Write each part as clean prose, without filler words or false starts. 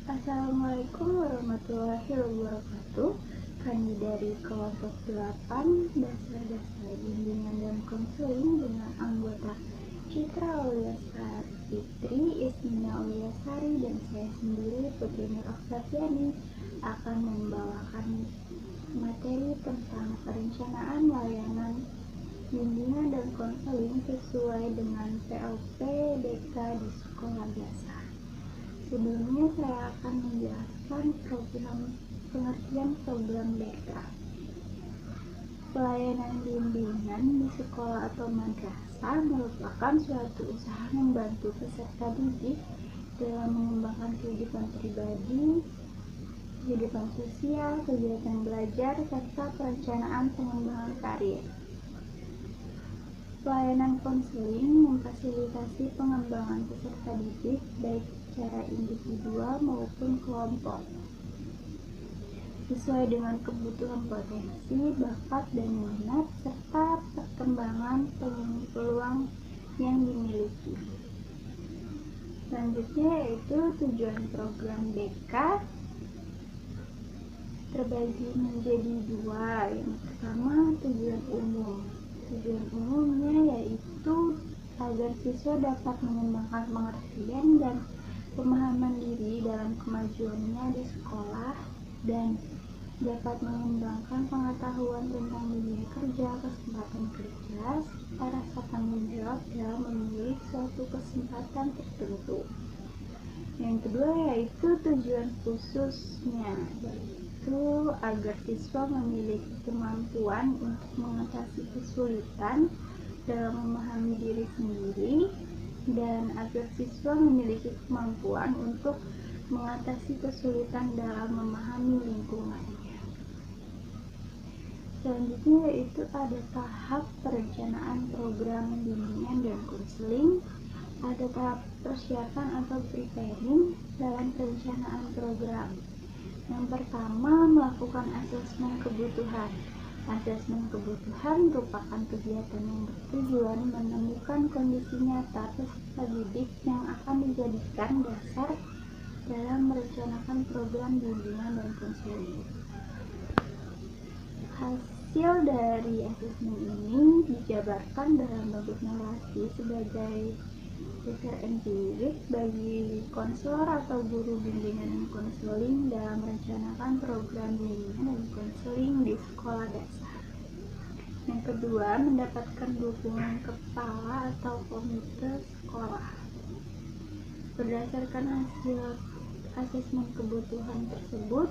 Assalamualaikum warahmatullahi wabarakatuh. Kami dari kelompok 8 dasar-dasar bimbingan dan konseling dengan anggota Citra Auliasari Fitri, Ismina Auliasari, dan saya sendiri Putri Nur Oktaviani akan membawakan materi tentang perencanaan layanan bimbingan dan konseling sesuai dengan PLP BK di sekolah dasar. Sebelumnya saya akan menjelaskan pengertian program BK. Pelayanan bimbingan di sekolah atau madrasah merupakan suatu usaha membantu peserta didik dalam mengembangkan kehidupan pribadi, kehidupan sosial, kegiatan belajar, serta perencanaan pengembangan karir. Pelayanan konseling memfasilitasi pengembangan peserta didik baik secara individual maupun kelompok, sesuai dengan kebutuhan potensi, bakat, dan minat, serta perkembangan peluang yang dimiliki. Selanjutnya yaitu tujuan program BK terbagi menjadi dua. Yang pertama, tujuan umum. Tujuan umumnya yaitu agar siswa dapat mengembangkan pengertian dan pemahaman diri dalam kemajuannya di sekolah dan dapat mengembangkan pengetahuan tentang dunia kerja, kesempatan kerja, serta rasa tanggung jawab dalam memilih suatu kesempatan tertentu. Yang kedua yaitu tujuan khususnya, yaitu agar siswa memiliki kemampuan untuk mengatasi kesulitan dalam memahami diri sendiri dan agar siswa memiliki kemampuan untuk mengatasi kesulitan dalam memahami lingkungannya. Selanjutnya yaitu ada tahap perencanaan program bimbingan dan konseling, ada tahap persiapan atau preparing dalam perencanaan program. Yang pertama, melakukan asesmen kebutuhan. Asesmen kebutuhan merupakan kegiatan yang bertujuan menemukan kondisi nyata peserta didik yang akan dijadikan dasar dalam merencanakan program bimbingan dan konseling. Hasil dari asesmen ini dijabarkan dalam bentuk narasi sebagai dasar empirik bagi konselor atau guru bimbingan dan konseling dalam merencanakan program bimbingan dan konseling di sekolah dasar. Yang kedua, mendapatkan dukungan kepala atau komite sekolah. Berdasarkan hasil asesmen kebutuhan tersebut,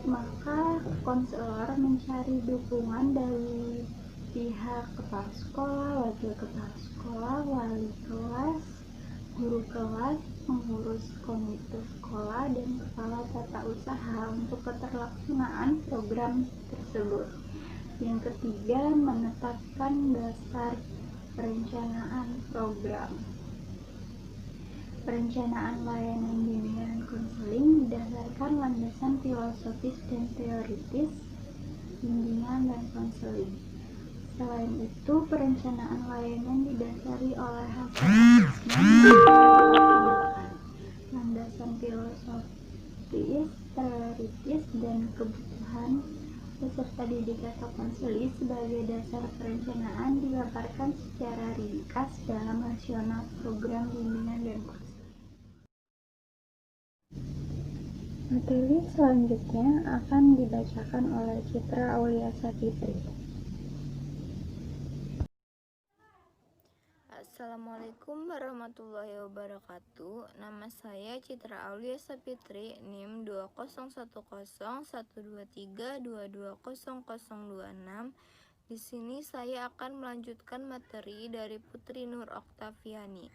maka konselor mencari dukungan dari pihak kepala sekolah, wakil kepala sekolah, wali kelas, guru kelas, pengurus komite sekolah, dan kepala tata usaha untuk keterlaksanaan program tersebut. Yang ketiga, menetapkan dasar perencanaan program. Perencanaan layanan bimbingan konseling berdasarkan landasan filosofis dan teoritis bimbingan dan konseling. Selain itu, perencanaan layanan didasari oleh hasil asesmen landasan filosofis, teoritis, dan kebutuhan peserta didik atau konseling sebagai dasar perencanaan dipaparkan secara ringkas dalam rasional program bimbingan dan konseling. Materi selanjutnya akan dibacakan oleh Citra Auliasa Fitri. Assalamualaikum warahmatullahi wabarakatuh. Nama saya Citra Auliasa Fitri, NIM 2010123220026. Di sini saya akan melanjutkan materi dari Putri Nur Oktaviani.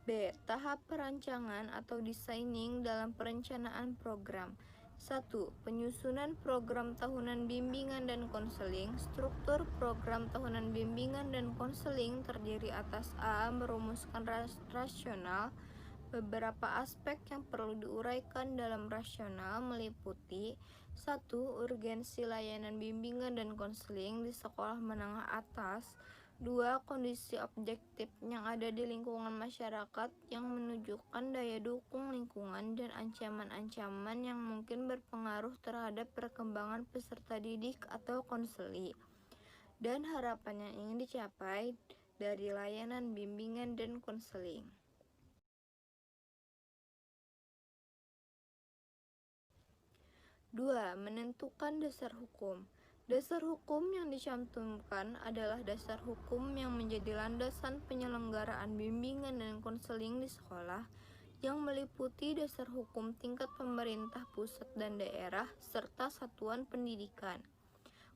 B. Tahap perancangan atau designing dalam perencanaan program. 1. Penyusunan program tahunan bimbingan dan konseling. Struktur program tahunan bimbingan dan konseling terdiri atas A. Merumuskan rasional. Beberapa aspek yang perlu diuraikan dalam rasional meliputi 1. Urgensi layanan bimbingan dan konseling di sekolah menengah atas. 2. Kondisi objektif yang ada di lingkungan masyarakat yang menunjukkan daya dukung lingkungan dan ancaman-ancaman yang mungkin berpengaruh terhadap perkembangan peserta didik atau konseli, dan harapan yang ingin dicapai dari layanan bimbingan dan konseling. 2. Menentukan dasar hukum. Dasar hukum yang dicantumkan adalah dasar hukum yang menjadi landasan penyelenggaraan bimbingan dan konseling di sekolah, yang meliputi dasar hukum tingkat pemerintah pusat dan daerah serta satuan pendidikan.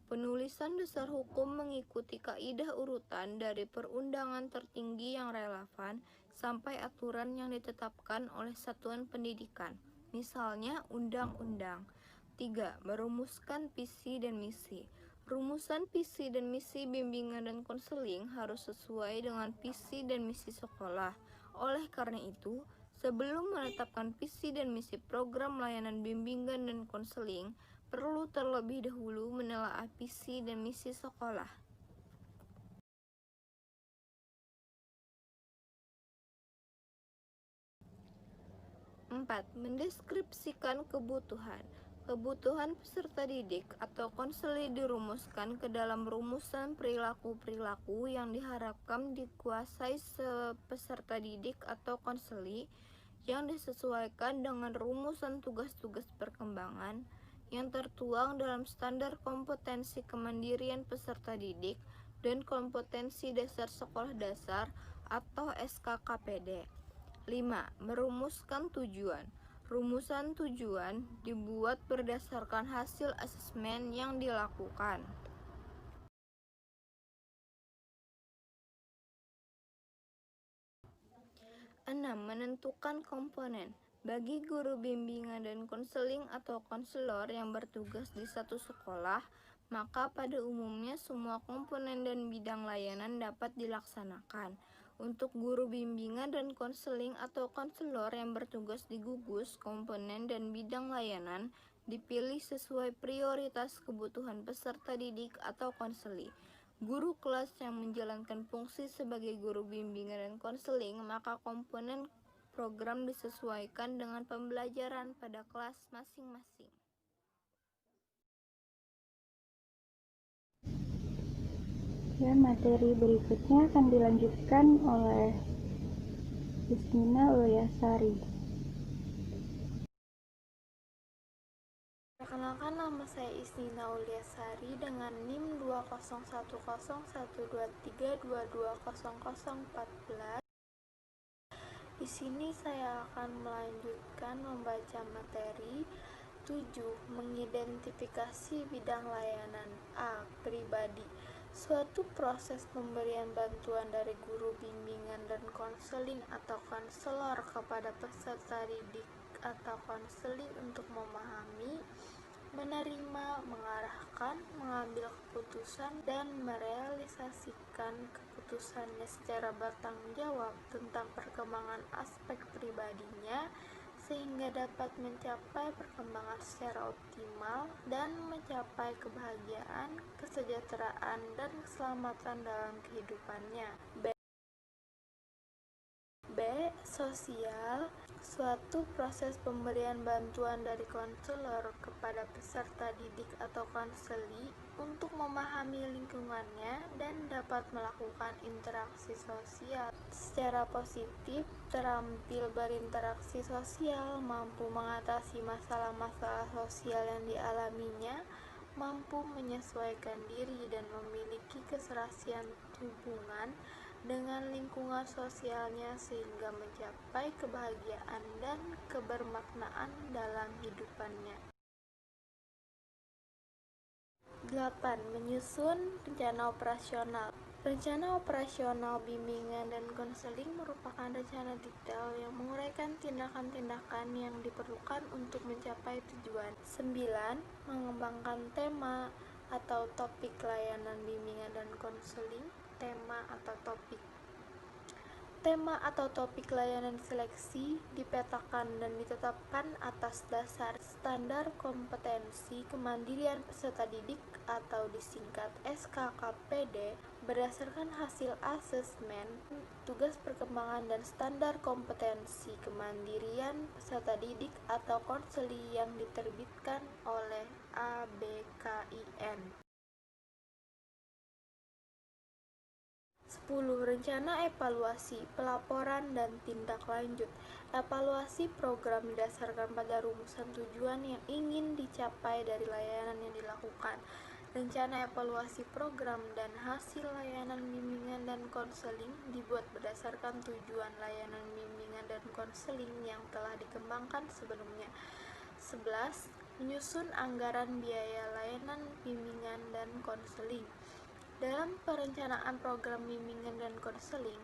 Penulisan dasar hukum mengikuti kaidah urutan dari perundangan tertinggi yang relevan sampai aturan yang ditetapkan oleh satuan pendidikan, misalnya undang-undang. 3. Merumuskan visi dan misi. Rumusan visi dan misi bimbingan dan konseling harus sesuai dengan visi dan misi sekolah. Oleh karena itu, sebelum menetapkan visi dan misi program layanan bimbingan dan konseling, perlu terlebih dahulu menelaah visi dan misi sekolah. Empat, mendeskripsikan kebutuhan. Kebutuhan peserta didik atau konseli dirumuskan ke dalam rumusan perilaku-perilaku yang diharapkan dikuasai peserta didik atau konseli, yang disesuaikan dengan rumusan tugas-tugas perkembangan yang tertuang dalam standar kompetensi kemandirian peserta didik dan kompetensi dasar sekolah dasar atau SKKPD. 5. Merumuskan tujuan. Rumusan tujuan dibuat berdasarkan hasil asesmen yang dilakukan. 6. Menentukan komponen. Bagi guru bimbingan dan konseling atau konselor yang bertugas di satu sekolah, maka pada umumnya semua komponen dan bidang layanan dapat dilaksanakan. Untuk guru bimbingan dan konseling atau konselor yang bertugas di gugus, komponen dan bidang layanan dipilih sesuai prioritas kebutuhan peserta didik atau konseli. Guru kelas yang menjalankan fungsi sebagai guru bimbingan dan konseling, maka komponen program disesuaikan dengan pembelajaran pada kelas masing-masing. Dan materi berikutnya akan dilanjutkan oleh Ismina Ulyasari. Perkenalkan, nama saya Isnina Ulyasari dengan NIM 2011123220014. Di sini saya akan melanjutkan membaca materi 7. Mengidentifikasi bidang layanan. A. Pribadi. Suatu proses pemberian bantuan dari guru bimbingan dan konseling atau konselor kepada peserta didik atau konseling untuk memahami, menerima, mengarahkan, mengambil keputusan, dan merealisasikan keputusannya secara bertanggung jawab tentang perkembangan aspek pribadinya, sehingga dapat mencapai perkembangan secara optimal dan mencapai kebahagiaan, kesejahteraan, dan keselamatan dalam kehidupannya. B. Sosial. Suatu proses pemberian bantuan dari konselor kepada peserta didik atau konseli untuk memahami lingkungannya dan dapat melakukan interaksi sosial secara positif, terampil berinteraksi sosial, mampu mengatasi masalah-masalah sosial yang dialaminya, mampu menyesuaikan diri dan memiliki keserasian hubungan dengan lingkungan sosialnya sehingga mencapai kebahagiaan dan kebermaknaan dalam hidupannya. 8. Menyusun rencana operasional. Rencana operasional bimbingan dan konseling merupakan rencana detail yang menguraikan tindakan-tindakan yang diperlukan untuk mencapai tujuan. 9. Mengembangkan tema atau topik layanan bimbingan dan konseling. Tema atau topik. Tema atau topik layanan seleksi dipetakan dan ditetapkan atas dasar standar kompetensi kemandirian peserta didik atau disingkat SKKPD berdasarkan hasil asesmen tugas perkembangan dan standar kompetensi kemandirian peserta didik atau konseli yang diterbitkan oleh ABKIN. 10. Rencana evaluasi, pelaporan, dan tindak lanjut. Evaluasi program didasarkan pada rumusan tujuan yang ingin dicapai dari layanan yang dilakukan. Rencana evaluasi program dan hasil layanan bimbingan dan konseling dibuat berdasarkan tujuan layanan bimbingan dan konseling yang telah dikembangkan sebelumnya. 11. Menyusun anggaran biaya layanan bimbingan dan konseling. Dalam perencanaan program bimbingan dan konseling,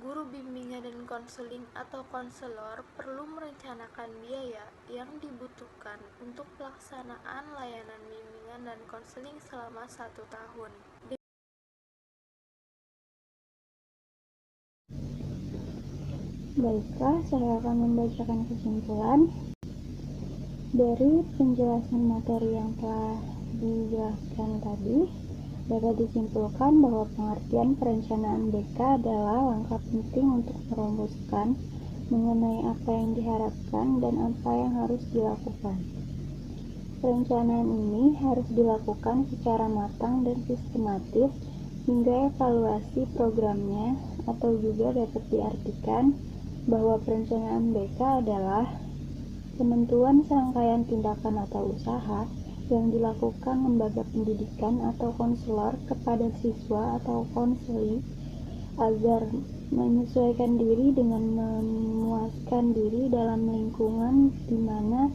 guru bimbingan dan konseling atau konselor perlu merencanakan biaya yang dibutuhkan untuk pelaksanaan layanan bimbingan dan konseling selama 1 tahun. Baiklah, saya akan membacakan kesimpulan dari penjelasan materi yang telah dijelaskan tadi. Dapat disimpulkan bahwa pengertian perencanaan BK adalah langkah penting untuk merumuskan mengenai apa yang diharapkan dan apa yang harus dilakukan. Perencanaan ini harus dilakukan secara matang dan sistematis hingga evaluasi programnya, atau juga dapat diartikan bahwa perencanaan BK adalah penentuan serangkaian tindakan atau usaha yang dilakukan lembaga pendidikan atau konselor kepada siswa atau konseli agar menyesuaikan diri dengan memuaskan diri dalam lingkungan di mana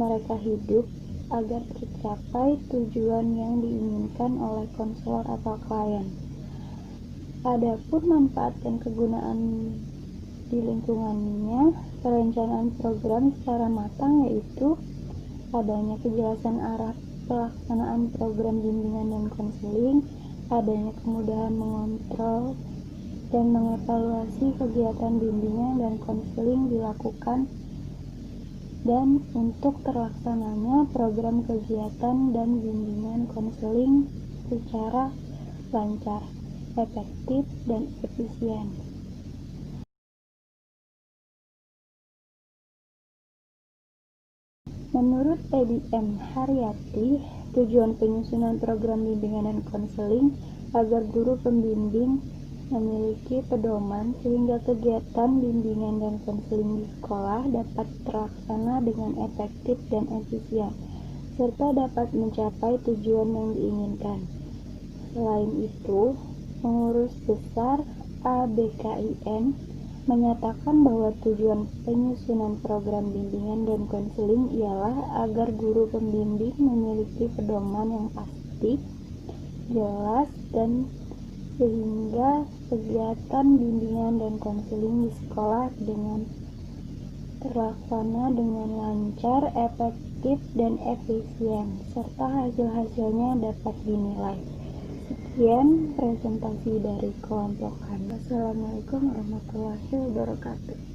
mereka hidup agar tercapai tujuan yang diinginkan oleh konselor atau klien. Adapun manfaat dan kegunaan di lingkungannya, perencanaan program secara matang yaitu adanya kejelasan arah pelaksanaan program bimbingan dan konseling, adanya kemudahan mengontrol dan mengevaluasi kegiatan bimbingan dan konseling dilakukan, dan untuk terlaksananya program kegiatan dan bimbingan konseling secara lancar, efektif, dan efisien. Menurut Edi M. Haryati, tujuan penyusunan program bimbingan dan konseling agar guru pembimbing memiliki pedoman sehingga kegiatan bimbingan dan konseling di sekolah dapat terlaksana dengan efektif dan efisien, serta dapat mencapai tujuan yang diinginkan. Selain itu, pengurus besar ABKIN menyatakan bahwa tujuan penyusunan program bimbingan dan konseling ialah agar guru pembimbing memiliki pedoman yang pasti, jelas, dan sehingga kegiatan bimbingan dan konseling di sekolah dengan terlaksana dengan lancar, efektif, dan efisien, serta hasil-hasilnya dapat dinilai. Sekian presentasi dari kelompok kami. Assalamualaikum warahmatullahi wabarakatuh.